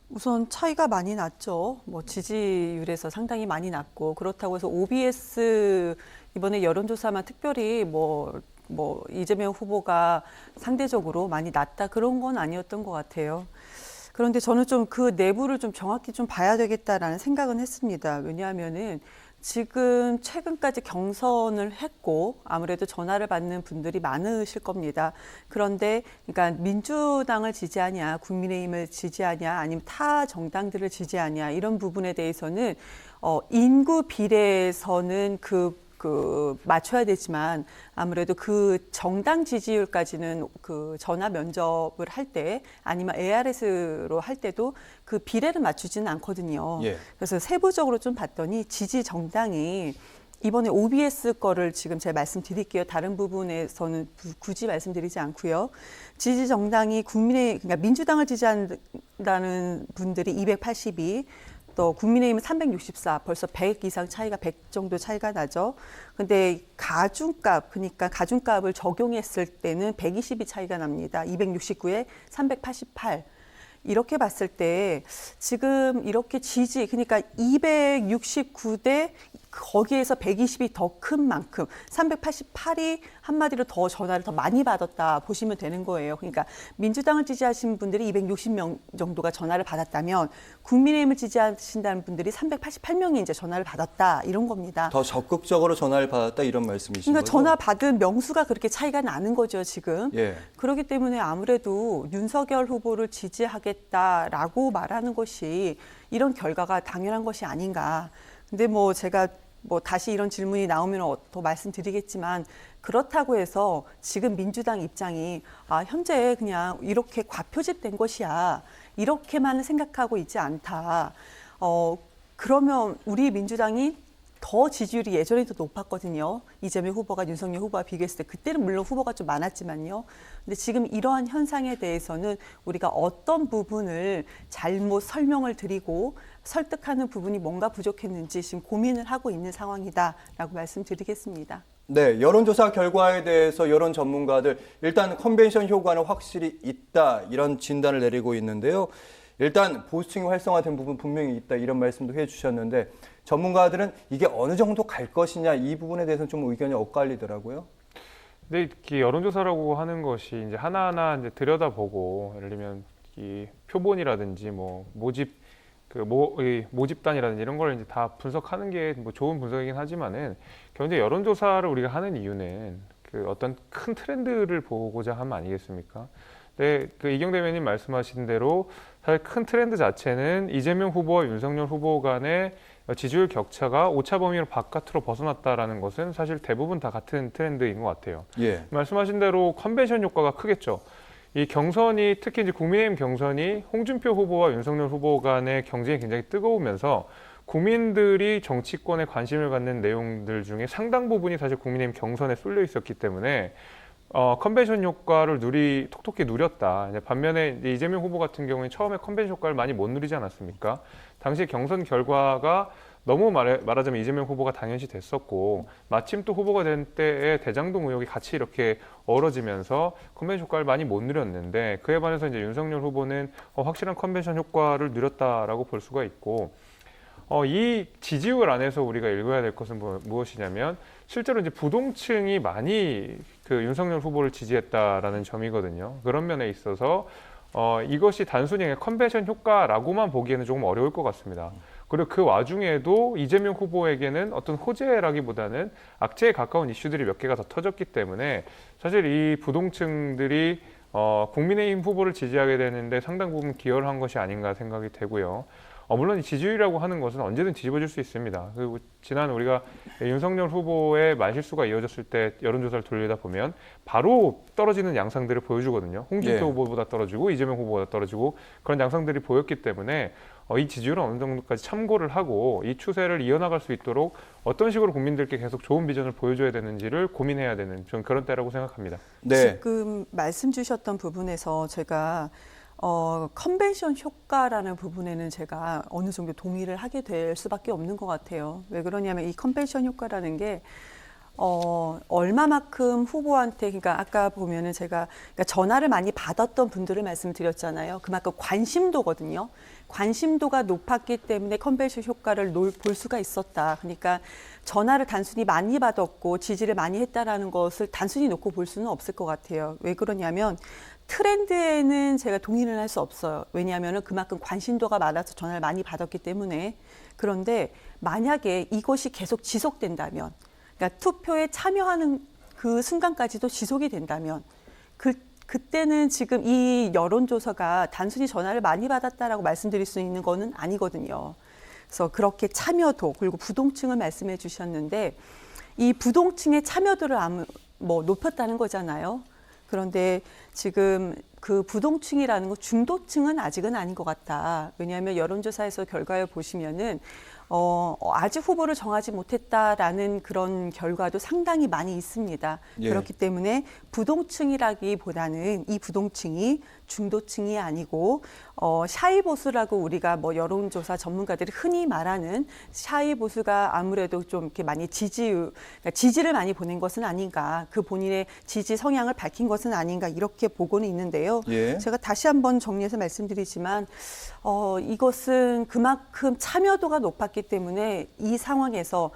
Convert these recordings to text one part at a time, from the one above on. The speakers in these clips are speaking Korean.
우선 차이가 많이 났죠. 뭐 지지율에서 상당히 많이 났고 그렇다고 해서 OBS 이번에 여론조사만 특별히 뭐 이재명 후보가 상대적으로 많이 낮다 그런 건 아니었던 것 같아요. 그런데 저는 좀 그 내부를 좀 정확히 좀 봐야 되겠다라는 생각은 했습니다. 왜냐하면은 지금 최근까지 경선을 했고 아무래도 전화를 받는 분들이 많으실 겁니다. 그런데 그러니까 민주당을 지지하냐, 국민의힘을 지지하냐, 아니면 타 정당들을 지지하냐 이런 부분에 대해서는 인구 비례에서는 맞춰야 되지만 아무래도 그 정당 지지율까지는 그 전화 면접을 할 때 아니면 ARS로 할 때도 그 비례를 맞추지는 않거든요. 예. 그래서 세부적으로 좀 봤더니 지지 정당이 이번에 OBS 거를 지금 제가 말씀드릴게요. 다른 부분에서는 굳이 말씀드리지 않고요. 지지 정당이 그러니까 민주당을 지지한다는 분들이 282, 또 국민의힘은 364, 벌써 100 이상 차이가 100 정도 차이가 나죠. 근데 가중값, 그러니까 가중값을 적용했을 때는 120이 차이가 납니다. 269에 388. 이렇게 봤을 때 지금 이렇게 그러니까 269대 거기에서 120이 더 큰 만큼 388이 한마디로 더 전화를 더 많이 받았다 보시면 되는 거예요. 그러니까 민주당을 지지하신 분들이 260명 정도가 전화를 받았다면 국민의힘을 지지하신다는 분들이 388명이 이제 전화를 받았다 이런 겁니다. 더 적극적으로 전화를 받았다 이런 말씀이신 그러니까 거죠? 전화 받은 명수가 그렇게 차이가 나는 거죠, 지금. 예. 그렇기 때문에 아무래도 윤석열 후보를 지지하겠다라고 말하는 것이 이런 결과가 당연한 것이 아닌가. 근데 뭐 제가 다시 이런 질문이 나오면 더 말씀드리겠지만 그렇다고 해서 지금 민주당 입장이 현재 그냥 이렇게 과표집된 것이야. 이렇게만 생각하고 있지 않다. 그러면 우리 민주당이 더 지지율이 예전에 더 높았거든요. 이재명 후보가 윤석열 후보와 비교했을 때 그때는 물론 후보가 좀 많았지만요. 근데 지금 이러한 현상에 대해서는 우리가 어떤 부분을 잘못 설명을 드리고 설득하는 부분이 뭔가 부족했는지 지금 고민을 하고 있는 상황이다라고 말씀드리겠습니다. 네, 여론조사 결과에 대해서 여론 전문가들 일단 컨벤션 효과는 확실히 있다 이런 진단을 내리고 있는데요. 일단 보수층이 활성화된 부분 분명히 있다 이런 말씀도 해주셨는데 전문가들은 이게 어느 정도 갈 것이냐 이 부분에 대해서는 좀 의견이 엇갈리더라고요. 근데 이 여론조사라고 하는 것이 이제 하나하나 이제 들여다보고 예를 들면 이 표본이라든지 뭐 모집단이라든지 이런 걸 이제 다 분석하는 게 뭐 좋은 분석이긴 하지만은 결국 여론조사를 우리가 하는 이유는 그 어떤 큰 트렌드를 보고자 함 아니겠습니까? 네, 그 이경 대변인 말씀하신 대로 사실 큰 트렌드 자체는 이재명 후보와 윤석열 후보 간의 지지율 격차가 오차 범위로 바깥으로 벗어났다라는 것은 사실 대부분 다 같은 트렌드인 것 같아요. 예. 말씀하신 대로 컨벤션 효과가 크겠죠. 이 경선이 특히 이제 국민의힘 경선이 홍준표 후보와 윤석열 후보 간의 경쟁이 굉장히 뜨거우면서 국민들이 정치권에 관심을 갖는 내용들 중에 상당 부분이 사실 국민의힘 경선에 쏠려 있었기 때문에 컨벤션 효과를 톡톡히 누렸다. 반면에 이재명 후보 같은 경우에 처음에 컨벤션 효과를 많이 못 누리지 않았습니까? 당시 경선 결과가 너무 말하자면 이재명 후보가 당연시 됐었고 마침 또 후보가 된 때에 대장동 의혹이 같이 이렇게 어우러지면서 컨벤션 효과를 많이 못 누렸는데 그에 반해서 이제 윤석열 후보는 확실한 컨벤션 효과를 누렸다라고 볼 수가 있고 이 지지율 안에서 우리가 읽어야 될 것은 무엇이냐면 실제로 이제 부동층이 많이 그 윤석열 후보를 지지했다라는 점이거든요. 그런 면에 있어서 이것이 단순히 컨벤션 효과라고만 보기에는 조금 어려울 것 같습니다. 그리고 그 와중에도 이재명 후보에게는 어떤 호재라기보다는 악재에 가까운 이슈들이 몇 개가 더 터졌기 때문에 사실 이 부동층들이 국민의힘 후보를 지지하게 되는데 상당 부분 기여를 한 것이 아닌가 생각이 되고요. 물론 지지율이라고 하는 것은 언제든 뒤집어질 수 있습니다. 그리고 지난 우리가 윤석열 후보의 말실수가 이어졌을 때 여론조사를 돌리다 보면 바로 떨어지는 양상들을 보여주거든요. 홍준표 예. 후보보다 떨어지고 이재명 후보보다 떨어지고 그런 양상들이 보였기 때문에 이 지지율은 어느 정도까지 참고를 하고 이 추세를 이어나갈 수 있도록 어떤 식으로 국민들께 계속 좋은 비전을 보여줘야 되는지를 고민해야 되는 좀 그런 때라고 생각합니다. 네. 지금 말씀 주셨던 부분에서 제가 컨벤션 효과라는 부분에는 제가 어느 정도 동의를 하게 될 수밖에 없는 것 같아요. 왜 그러냐면 이 컨벤션 효과라는 게 얼마만큼 후보한테, 그러니까 아까 보면은 제가 그러니까 전화를 많이 받았던 분들을 말씀드렸잖아요. 그만큼 관심도거든요. 관심도가 높았기 때문에 컨벤션 효과를 볼 수가 있었다. 그러니까 전화를 단순히 많이 받았고 지지를 많이 했다라는 것을 단순히 놓고 볼 수는 없을 것 같아요. 왜 그러냐면 트렌드에는 제가 동의를 할 수 없어요. 왜냐하면 그만큼 관심도가 많아서 전화를 많이 받았기 때문에. 그런데 만약에 이것이 계속 지속된다면, 그러니까 투표에 참여하는 그 순간까지도 지속이 된다면, 그때는 지금 이 여론조사가 단순히 전화를 많이 받았다라고 말씀드릴 수 있는 거는 아니거든요. 그래서 그렇게 참여도, 그리고 부동층을 말씀해 주셨는데, 이 부동층의 참여도를 높였다는 거잖아요. 그런데 지금 그 부동층이라는 거 중도층은 아직은 아닌 것 같다. 왜냐하면 여론조사에서 결과를 보시면은 아직 후보를 정하지 못했다라는 그런 결과도 상당히 많이 있습니다. 예. 그렇기 때문에 부동층이라기보다는 이 부동층이 중도층이 아니고 샤이 보수라고 우리가 뭐 여론조사 전문가들이 흔히 말하는 샤이 보수가 아무래도 좀 이렇게 많이 그러니까 지지를 많이 보낸 것은 아닌가, 그 본인의 지지 성향을 밝힌 것은 아닌가 이렇게 보고는 있는데요. 예. 제가 다시 한번 정리해서 말씀드리지만 이것은 그만큼 참여도가 높았기 때문에 이 상황에서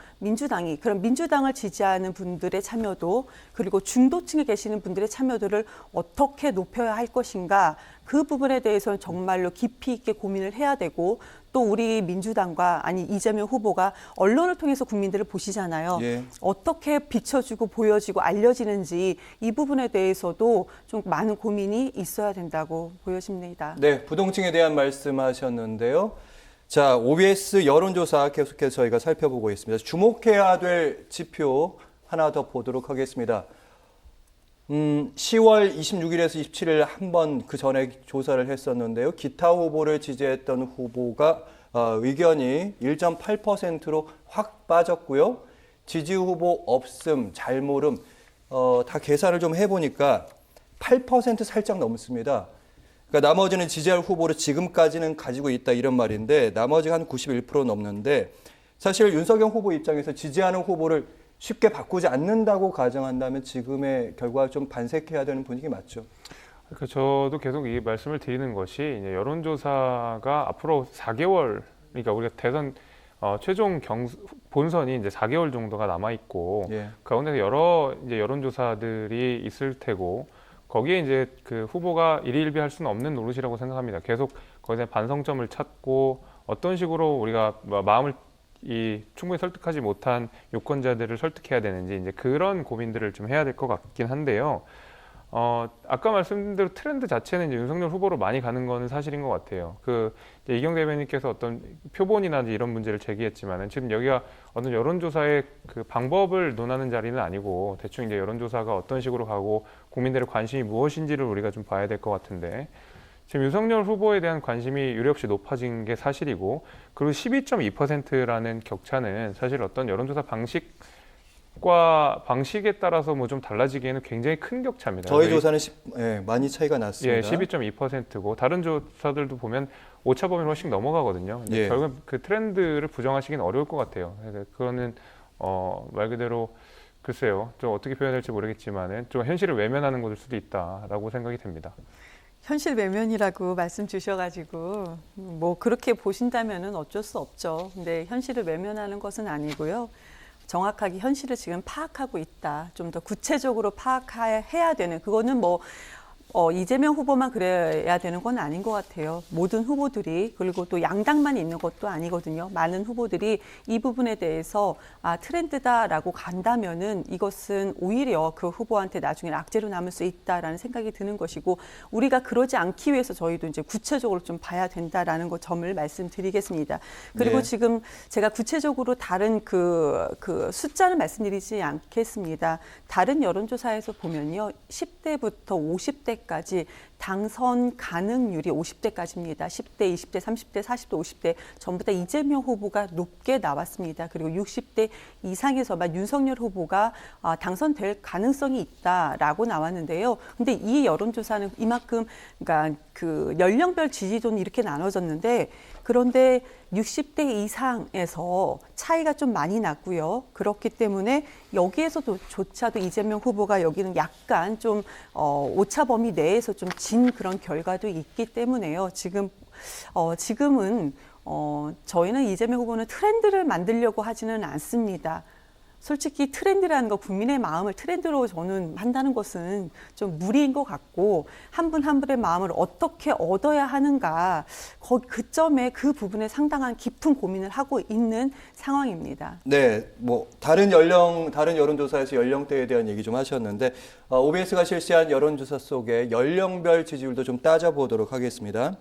그럼 민주당을 지지하는 분들의 참여도, 그리고 중도층에 계시는 분들의 참여도를 어떻게 높여야 할 것인가, 그 부분에 대해서는 정말로 깊이 있게 고민을 해야 되고, 또 우리 민주당과 이재명 후보가 언론을 통해서 국민들을 보시잖아요. 예. 어떻게 비춰주고 보여지고 알려지는지 이 부분에 대해서도 좀 많은 고민이 있어야 된다고 보여집니다. 네, 부동층에 대한 말씀하셨는데요. 자, OBS 여론조사 계속해서 저희가 살펴보고 있습니다. 주목해야 될 지표 하나 더 보도록 하겠습니다. 10월 26일에서 27일 한번 그 전에 조사를 했었는데요. 기타 후보를 지지했던 후보가 의견이 1.8%로 확 빠졌고요. 지지 후보 없음, 잘 모름 다 계산을 좀 해보니까 8% 살짝 넘습니다. 그러니까 나머지는 지지할 후보를 지금까지는 가지고 있다 이런 말인데, 나머지가 한 91% 넘는데, 사실 윤석열 후보 입장에서 지지하는 후보를 쉽게 바꾸지 않는다고 가정한다면 지금의 결과를 좀 반색해야 되는 분위기 맞죠? 그러니까 저도 계속 이 말씀을 드리는 것이, 이제 여론조사가 앞으로 4개월, 그러니까 우리가 대선 최종 본선이 이제 4개월 정도가 남아 있고, 예. 가운데 여러 이제 여론조사들이 있을 테고, 거기에 이제 그 후보가 일희일비할 수는 없는 노릇이라고 생각합니다. 계속 거기서 반성점을 찾고, 어떤 식으로 우리가 마음을 충분히 설득하지 못한 유권자들을 설득해야 되는지, 이제 그런 고민들을 좀 해야 될 것 같긴 한데요. 아까 말씀드린 대로 트렌드 자체는 이제 윤석열 후보로 많이 가는 거는 사실인 것 같아요. 이제 이경 대변인께서 어떤 표본이나 이런 문제를 제기했지만은, 지금 여기가 어떤 여론조사의 그 방법을 논하는 자리는 아니고, 대충 이제 여론조사가 어떤 식으로 가고 국민들의 관심이 무엇인지를 우리가 좀 봐야 될 것 같은데, 지금 윤석열 후보에 대한 관심이 유례없이 높아진 게 사실이고, 그리고 12.2%라는 격차는 사실 어떤 여론조사 방식에 따라서 뭐 좀 달라지기에는 굉장히 큰 격차입니다. 저희 조사는 많이 차이가 났습니다. 예, 12.2%고 다른 조사들도 보면 오차 범위를 훨씬 넘어가거든요. 예. 결국 그 트렌드를 부정하시기는 어려울 것 같아요. 그거는 말 그대로 글쎄요, 좀 어떻게 표현할지 모르겠지만은 좀 현실을 외면하는 것일 수도 있다라고 생각이 됩니다. 현실 외면이라고 말씀 주셔가지고 뭐 그렇게 보신다면은 어쩔 수 없죠. 근데 현실을 외면하는 것은 아니고요. 정확하게 현실을 지금 파악하고 있다. 좀 더 구체적으로 파악해야 되는, 그거는 뭐 이재명 후보만 그래야 되는 건 아닌 것 같아요. 모든 후보들이, 그리고 또 양당만 있는 것도 아니거든요. 많은 후보들이 이 부분에 대해서 트렌드다라고 간다면은 이것은 오히려 그 후보한테 나중에 악재로 남을 수 있다라는 생각이 드는 것이고, 우리가 그러지 않기 위해서 저희도 이제 구체적으로 좀 봐야 된다라는 점을 말씀드리겠습니다. 그리고 네. 지금 제가 구체적으로 다른 그 숫자는 말씀드리지 않겠습니다. 다른 여론조사에서 보면요, 10대부터 50대 까지 당선 가능률이 50대까지입니다. 10대, 20대, 30대, 40대, 50대 전부 다 이재명 후보가 높게 나왔습니다. 그리고 60대 이상에서만 윤석열 후보가 당선될 가능성이 있다라고 나왔는데요. 근데 이 여론조사는 이만큼 그러니까 그 연령별 지지도는 이렇게 나눠졌는데 그런데 60대 이상에서 차이가 좀 많이 났고요. 그렇기 때문에 여기에서조차도 이재명 후보가 여기는 약간 좀 오차 범위 내에서 좀 진 그런 결과도 있기 때문에요. 지금은 저희는 이재명 후보는 트렌드를 만들려고 하지는 않습니다. 솔직히 트렌드라는 거 국민의 마음을 트렌드로 저는 한다는 것은 좀 무리인 것 같고 한 분 한 분의 마음을 어떻게 얻어야 하는가 그 점에 그 부분에 상당한 깊은 고민을 하고 있는 상황입니다. 네, 뭐 다른 여론조사에서 연령대에 대한 얘기 좀 하셨는데 OBS가 실시한 여론조사 속에 연령별 지지율도 좀 따져보도록 하겠습니다.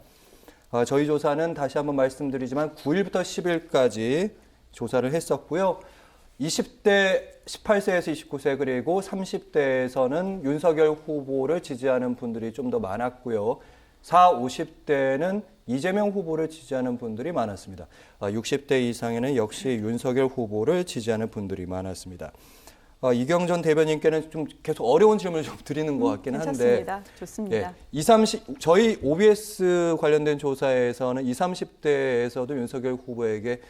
저희 조사는 다시 한번 말씀드리지만 9일부터 10일까지 조사를 했었고요. 20대 18세에서 29세 그리고 30대에서는 윤석열 후보를 지지하는 분들이 좀 더 많았고요. 50대는 이재명 후보를 지지하는 분들이 많았습니다. 60대 이상에는 역시 윤석열 후보를 지지하는 분들이 많았습니다. 이경전 대변인께는 좀 계속 어려운 질문을 좀 드리는 것 같긴 한데. 괜찮습니다. 좋습니다. 저희 OBS 관련된 조사에서는 20, 30대에서도 윤석열 후보에게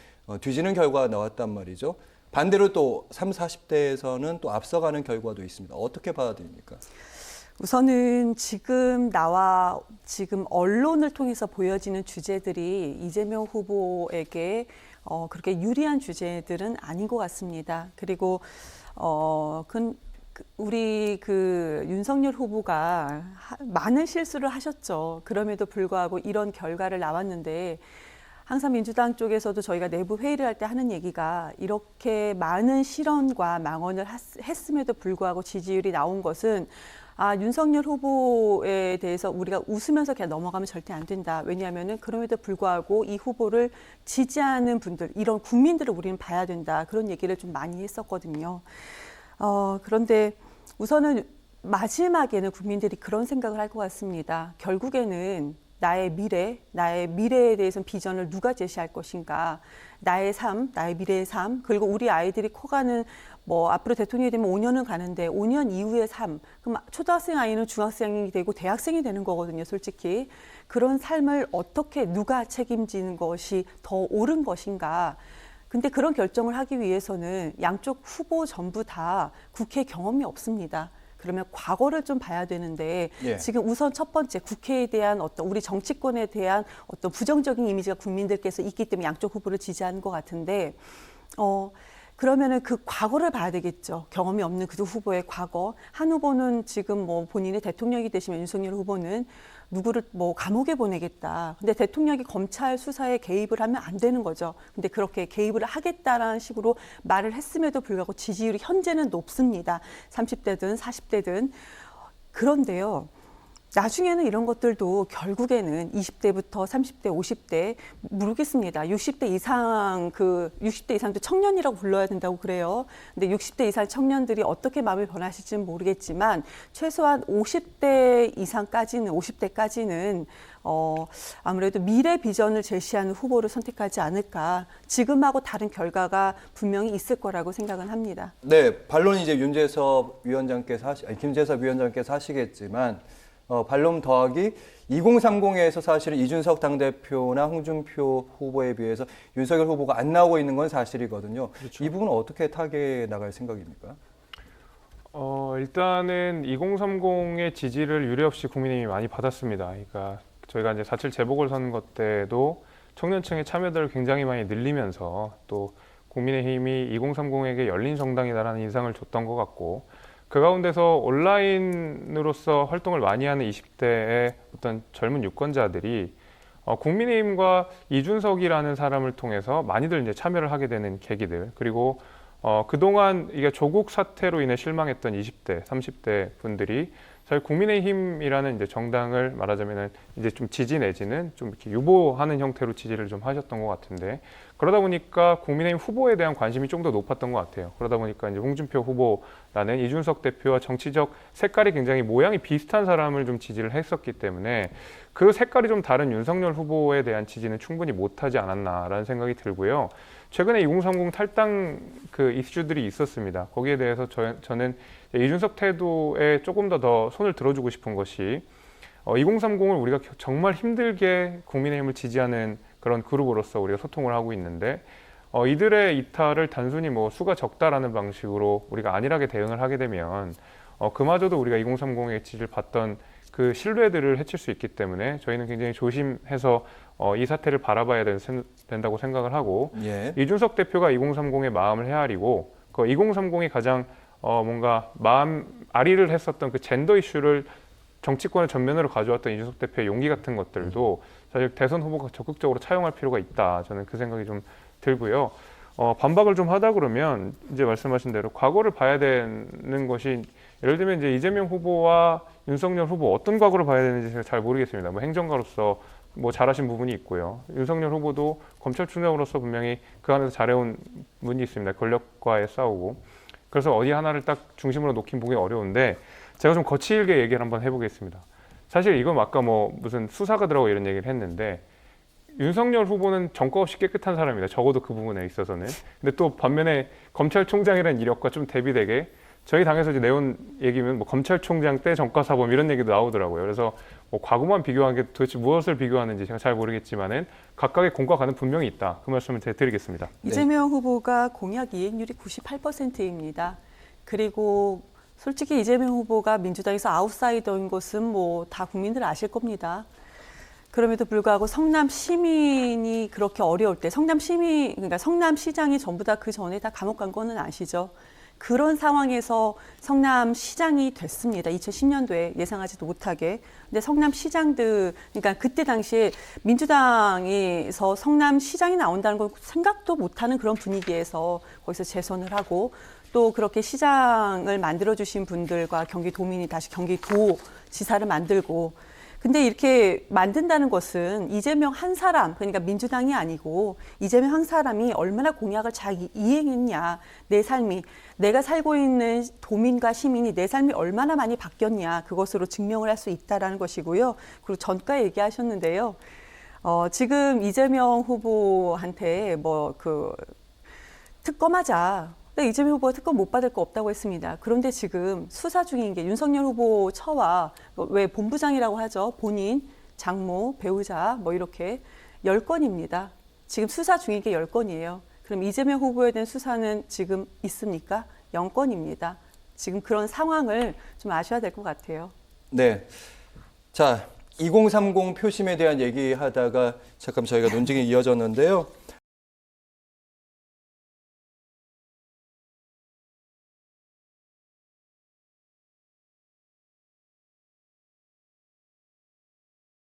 뒤지는 결과가 나왔단 말이죠. 반대로 또 30, 40대에서는 또 앞서가는 결과도 있습니다. 어떻게 받아들입니까? 우선은 지금 언론을 통해서 보여지는 주제들이 이재명 후보에게 그렇게 유리한 주제들은 아닌 것 같습니다. 그리고 우리 윤석열 후보가 많은 실수를 하셨죠. 그럼에도 불구하고 이런 결과를 나왔는데 항상 민주당 쪽에서도 저희가 내부 회의를 할 때 하는 얘기가 이렇게 많은 실언과 망언을 했음에도 불구하고 지지율이 나온 것은 윤석열 후보에 대해서 우리가 웃으면서 그냥 넘어가면 절대 안 된다. 왜냐하면은 그럼에도 불구하고 이 후보를 지지하는 분들, 이런 국민들을 우리는 봐야 된다. 그런 얘기를 좀 많이 했었거든요. 그런데 우선은 마지막에는 국민들이 그런 생각을 할 것 같습니다. 결국에는 나의 미래에 대해서는 비전을 누가 제시할 것인가, 나의 삶, 나의 미래의 삶, 그리고 우리 아이들이 커가는 앞으로 대통령이 되면 5년은 가는데 5년 이후의 삶, 그럼 초등학생 아이는 중학생이 되고 대학생이 되는 거거든요, 솔직히. 그런 삶을 어떻게 누가 책임지는 것이 더 옳은 것인가. 근데 그런 결정을 하기 위해서는 양쪽 후보 전부 다 국회 경험이 없습니다. 그러면 과거를 좀 봐야 되는데 지금 우선 첫 번째 국회에 대한 우리 정치권에 대한 부정적인 이미지가 국민들께서 있기 때문에 양쪽 후보를 지지하는 것 같은데 그러면은 그 과거를 봐야 되겠죠. 경험이 없는 그 후보의 과거. 한 후보는 지금 본인이 대통령이 되시면 윤석열 후보는 누구를 감옥에 보내겠다. 근데 대통령이 검찰 수사에 개입을 하면 안 되는 거죠. 근데 그렇게 개입을 하겠다라는 식으로 말을 했음에도 불구하고 지지율이 현재는 높습니다. 30대든 40대든. 그런데요. 나중에는 이런 것들도 결국에는 20대부터 30대, 50대 모르겠습니다. 60대 이상도 청년이라고 불러야 된다고 그래요. 근데 60대 이상 청년들이 어떻게 마음을 변하실지는 모르겠지만 최소한 50대까지는 아무래도 미래 비전을 제시하는 후보를 선택하지 않을까. 지금하고 다른 결과가 분명히 있을 거라고 생각은 합니다. 네, 반론은 이제 김재섭 위원장께서 하시겠지만 반론 더하기 2030에서 사실은 이준석 당대표나 홍준표 후보에 비해서 윤석열 후보가 안 나오고 있는 건 사실이거든요. 그렇죠. 이 부분은 어떻게 타개해 나갈 생각입니까? 일단은 2030의 지지를 유례없이 국민의힘이 많이 받았습니다. 그러니까 저희가 이제 4.7 재보궐선거 때도 청년층의 참여도를 굉장히 많이 늘리면서 또 국민의힘이 2030에게 열린 정당이다라는 인상을 줬던 것 같고 그 가운데서 온라인으로서 활동을 많이 하는 20대의 어떤 젊은 유권자들이 국민의힘과 이준석이라는 사람을 통해서 많이들 이제 참여를 하게 되는 계기들 그리고 그동안 이게 조국 사태로 인해 실망했던 20대, 30대 분들이 사실 국민의힘이라는 이제 정당을 말하자면은 이제 좀 지지 내지는 좀 이렇게 유보하는 형태로 지지를 좀 하셨던 것 같은데 그러다 보니까 국민의힘 후보에 대한 관심이 좀 더 높았던 것 같아요. 그러다 보니까 이제 홍준표 후보라는 이준석 대표와 정치적 색깔이 굉장히 모양이 비슷한 사람을 좀 지지를 했었기 때문에 그 색깔이 좀 다른 윤석열 후보에 대한 지지는 충분히 못하지 않았나라는 생각이 들고요. 최근에 2030 탈당 그 이슈들이 있었습니다. 거기에 대해서 저는 이준석 태도에 조금 더 손을 들어주고 싶은 것이 2030을 우리가 정말 힘들게 국민의힘을 지지하는 그런 그룹으로서 우리가 소통을 하고 있는데 이들의 이탈을 단순히 뭐 수가 적다라는 방식으로 우리가 안일하게 대응을 하게 되면 그마저도 우리가 2030의 지지를 받던 그 신뢰들을 해칠 수 있기 때문에 저희는 굉장히 조심해서 이 사태를 바라봐야 된다고 생각을 하고 예. 이준석 대표가 2030의 마음을 헤아리고 그 2030이 가장 뭔가 마음 아리를 했었던 그 젠더 이슈를 정치권의 전면으로 가져왔던 이준석 대표의 용기 같은 것들도 사실 대선 후보가 적극적으로 차용할 필요가 있다. 저는 그 생각이 좀 들고요. 반박을 좀 하다 그러면 이제 말씀하신 대로 과거를 봐야 되는 것이 예를 들면 이제 이재명 후보와 윤석열 후보 어떤 과거를 봐야 되는지 제가 잘 모르겠습니다. 뭐 행정가로서 뭐 잘하신 부분이 있고요. 윤석열 후보도 검찰총장으로서 분명히 그 안에서 잘해온 분이 있습니다. 권력과의 싸우고. 그래서 어디 하나를 딱 중심으로 놓긴 보기 어려운데 제가 좀 거칠게 얘기를 한번 해보겠습니다. 사실 이건 아까 뭐 무슨 수사가 들어가고 이런 얘기를 했는데 윤석열 후보는 전과 없이 깨끗한 사람입니다. 적어도 그 부분에 있어서는. 근데 또 반면에 검찰총장이라는 이력과 좀 대비되게 저희 당에서 이제 내온 얘기면 뭐 검찰총장 때 전과사범 이런 얘기도 나오더라고요. 그래서 뭐 과거만 비교한 게 도대체 무엇을 비교하는지 제가 잘 모르겠지만은 각각의 공과가는 분명히 있다. 그 말씀을 드리겠습니다. 이재명 후보가 공약 이행률이 98%입니다. 그리고 솔직히 이재명 후보가 민주당에서 아웃사이더인 것은 뭐 다 국민들 아실 겁니다. 그럼에도 불구하고 성남 시민이 그렇게 어려울 때 그러니까 성남시장이 전부 다 그 전에 다 감옥 간 거는 아시죠? 그런 상황에서 성남시장이 됐습니다. 2010년도에 예상하지도 못하게. 근데 성남시장들, 그러니까 그때 당시에 민주당에서 성남시장이 나온다는 걸 생각도 못하는 그런 분위기에서 거기서 재선을 하고 또 그렇게 시장을 만들어주신 분들과 경기도민이 다시 경기도지사를 만들고 근데 이렇게 만든다는 것은 이재명 한 사람, 그러니까 민주당이 아니고 이재명 한 사람이 얼마나 공약을 잘 이행했냐, 내 삶이, 내가 살고 있는 도민과 시민이 내 삶이 얼마나 많이 바뀌었냐, 그것으로 증명을 할 수 있다라는 것이고요. 그리고 전가 얘기하셨는데요. 지금 이재명 후보한테 특검하자. 근데 이재명 후보가 특검 못 받을 거 없다고 했습니다. 그런데 지금 수사 중인 게 윤석열 후보 처와 왜 본부장이라고 하죠. 본인, 장모, 배우자 뭐 이렇게 10건입니다. 지금 수사 중인 게 10건이에요. 그럼 이재명 후보에 대한 수사는 지금 있습니까? 0건입니다. 지금 그런 상황을 좀 아셔야 될 것 같아요. 네. 자, 2030 표심에 대한 얘기하다가 잠깐 저희가 논쟁이 이어졌는데요.